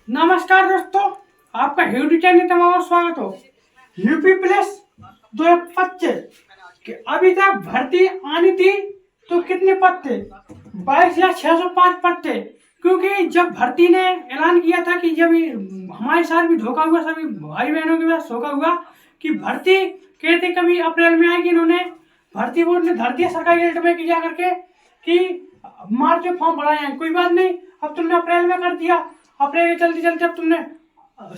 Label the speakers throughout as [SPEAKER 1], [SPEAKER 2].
[SPEAKER 1] नमस्कार दोस्तों, आपका यूट्यूब चैनल में बहुत स्वागत हो। यूपी प्लस 2025 कि अभी तक भर्ती आनी थी तो कितने पद थे? 22,605 पद थे। क्योंकि जब भर्ती ने ऐलान किया था कि जब हमारे साथ भी धोखा हुआ, सभी भाई बहनों के साथ धोखा हुआ कि भर्ती कहते कभी अप्रैल में आएगी, इन्होंने भर्ती बोर्ड ने धर दिया सरकारी गेट में किया करके कि मार्च में फॉर्म भराए हैं। कोई बात नहीं, अब तुमने अप्रैल में कर दिया, अप्रैल के चलते चलते अब तुमने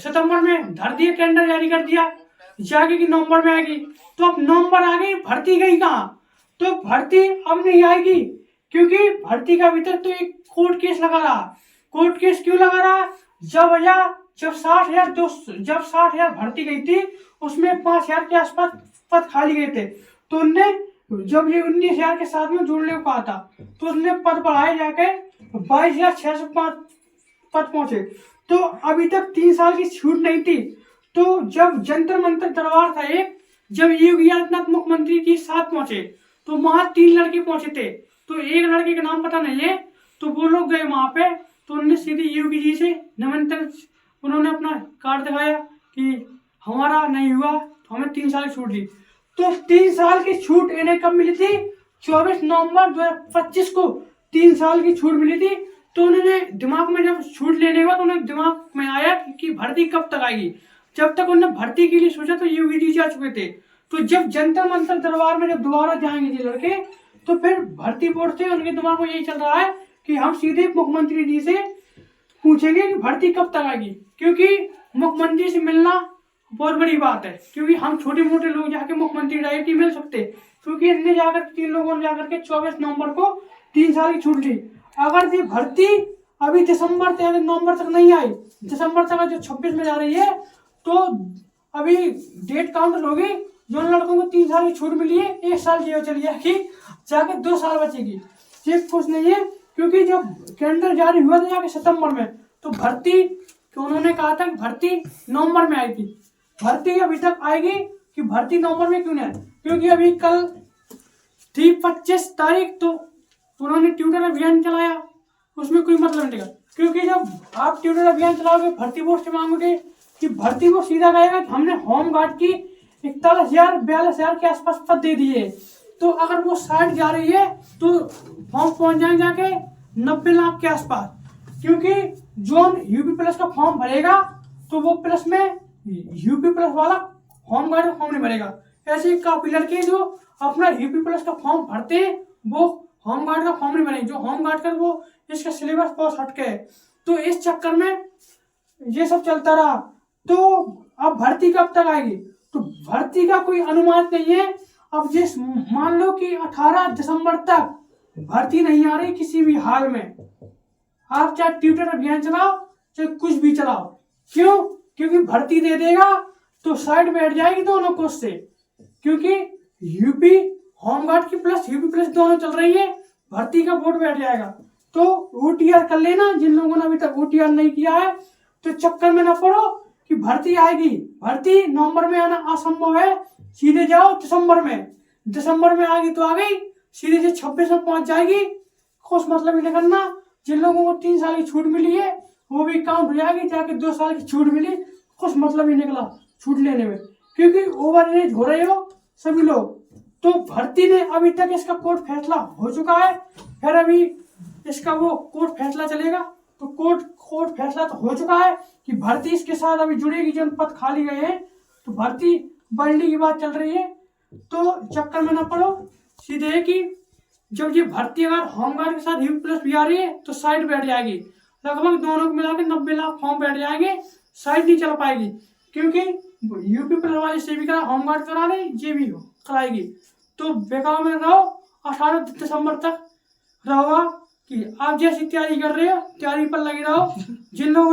[SPEAKER 1] सितंबर में धर दिया, टेंडर जारी कर दिया जाके कि नवंबर में आएगी। तो अब नवंबर आ गई, भर्ती गई कहाँ? तो भर्ती अब नहीं आएगी, क्योंकि भर्ती का अभी तक तो एक कोर्ट केस लगा रहा। कोर्ट केस क्यों लगा रहा? जब 60,000 भर्ती गई थी, उसमें 5,000 के आसपास पद खाली गए थे। तो उनने जब ये 19,000 के साथ में जोड़ने को कहा था, तो उसने पद बढ़ाए जाके 22,605 पद पहुंचे। तो अभी तक 3 साल की छूट नहीं थी। तो जब जंतर मंतर दरबार था एक, जब योगी आदित्यनाथ मुख्यमंत्री के साथ पहुंचे तो वहां 3 लड़के पहुंचे थे। तो एक लड़के का नाम पता नहीं है, तो वो लोग गए वहां पे, तो उन्होंने सीधे योगी जी से निमंत्रण, उन्होंने अपना कार्ड दिखाया कि हमारा नहीं हुआ तो हमें 3 साल की छूट दी। तो 3 साल की छूट इन्हें कब मिली थी? 24 नवंबर 2025 को 3 साल की छूट मिली थी। तो उन्होंने दिमाग में जब छूट लेने का, तो उन्हें दिमाग में आया कि भर्ती कब तक आएगी। जब तक उन्होंने भर्ती के लिए सोचा तो योगी जी जा चुके थे। तो जब जंतर मंतर दरबार में जब दोबारा जाएंगे ये लड़के, तो फिर भर्ती बोर्ड से उनके दिमाग में यही चल रहा है कि हम सीधे मुख्यमंत्री जी से पूछेंगे कि भर्ती कब तक आएगी। क्योंकि मुख्यमंत्री से मिलना बहुत बड़ी बात है, क्योंकि हम छोटे मोटे लोग जाके मुख्यमंत्री डायरेक्ट मिल सकते, क्योंकि इनने जाकर 3 लोगों ने जाकर के 24 नवंबर को 3 साल की छूट ली। अगर ये भर्ती अभी दिसंबर तक, नवंबर तक नहीं आई, दिसंबर तक जो 26 में जा रही है, तो अभी डेट काउंट होगी। जो लड़कों को 3 साल की छूट मिली है, 1 साल जेल चली जाएगी, जाके 2 साल बचेगी। ये कुछ नहीं है, क्योंकि जब टेंडर जारी हुआ था जाके सितंबर में, तो भर्ती तो उन्होंने कहा था कि भर्ती नवंबर में आई थी। भर्ती अभी तक आएगी कि भर्ती नवंबर में क्यों नहीं आई? क्योंकि अभी कल थी 25 तारीख, तो उन्होंने ट्विटर अभियान चलाया, उसमें कोई मतलब नहीं। क्योंकि जब आप ट्विटर अभियान चलाओगे, भर्ती बोर्ड से मांगोगे कि भर्ती बोर्ड सीधा कहेगा कि हमने होमगार्ड की 41,000-42,000 के आसपास पद दे दिए। तो अगर वो 60 जा रही है तो फॉर्म पहुंच जाए जाके 90 लाख के आसपास। क्योंकि जो यूपी प्लस का फॉर्म भरेगा, तो वो प्लस में यूपी प्लस वाला होमगार्ड का फॉर्म नहीं भरेगा। ऐसे काफी लड़के जो अपना यूपी प्लस का फॉर्म भरते हैं, वो होमगार्ड का फॉर्म नहीं भरेंगे। जो होमगार्ड का वो इसका सिलेबस बहुत हटके है। तो इस चक्कर में ये सब चलता रहा। तो अब भर्ती कब तक आएगी? तो भर्ती का कोई अनुमान नहीं है। अब जिस मान लो कि 18 दिसंबर तक भर्ती नहीं आ रही किसी भी हाल में, आप चाहे ट्विटर अभियान चलाओ, चाहे कुछ भी चलाओ। क्यों? क्योंकि भर्ती दे देगा तो साइड बैठ जाएगी दोनों को उससे। क्योंकि यूपी होमगार्ड की प्लस यूपी प्लस दोनों चल रही है, भर्ती का बोर्ड बैठ जाएगा। तो ओटीआर कर लेना, जिन लोगों ने अभी तक ओटीआर नहीं किया है, तो चक्कर में ना पड़ो कि भर्ती आएगी। भर्ती नवंबर में आना असंभव है, सीधे जाओ दिसंबर में। दिसंबर में आ गई तो आ गई, सीधे से 26 में पहुंच जाएगी। कुछ मतलब ही नहीं करना। जिन लोगों को 3 साल की छूट मिली है, वो भी काउंट हो जाएगी, जाके 2 साल की छूट मिली, कुछ मतलब ही निकला छूट लेने में, क्योंकि ओवर एज हो रहे हो सभी लोग। तो भर्ती ने अभी तक इसका कोर्ट फैसला हो चुका है, फिर अभी इसका वो कोर्ट फैसला चलेगा। तो कोर्ट फैसला तो हो चुका है कि भर्ती इसके साथ अभी जुड़ेगी, जो पद खाली गए हैं, तो भर्ती बढ़ने की बात चल रही है। तो चक्कर में ना पड़ो, सीधे है कि जब ये भर्ती अगर होमगार्ड के साथ यूपी प्लस भी आ रही है, तो साइड बैठ जाएगी। लगभग दोनों को मिलाकर 90 लाख फॉर्म बैठ जाएंगे, साइड नहीं चल पाएगी। क्योंकि यूपी प्लस वाली सेविका होमगार्ड करा रही, ये भी कराएगी। तो बेकार में रहो, 18 दिसंबर तक रहोगा कि आप जैसी तैयारी कर रहे हो, तैयारी पर लगे रहो। जिन लोगों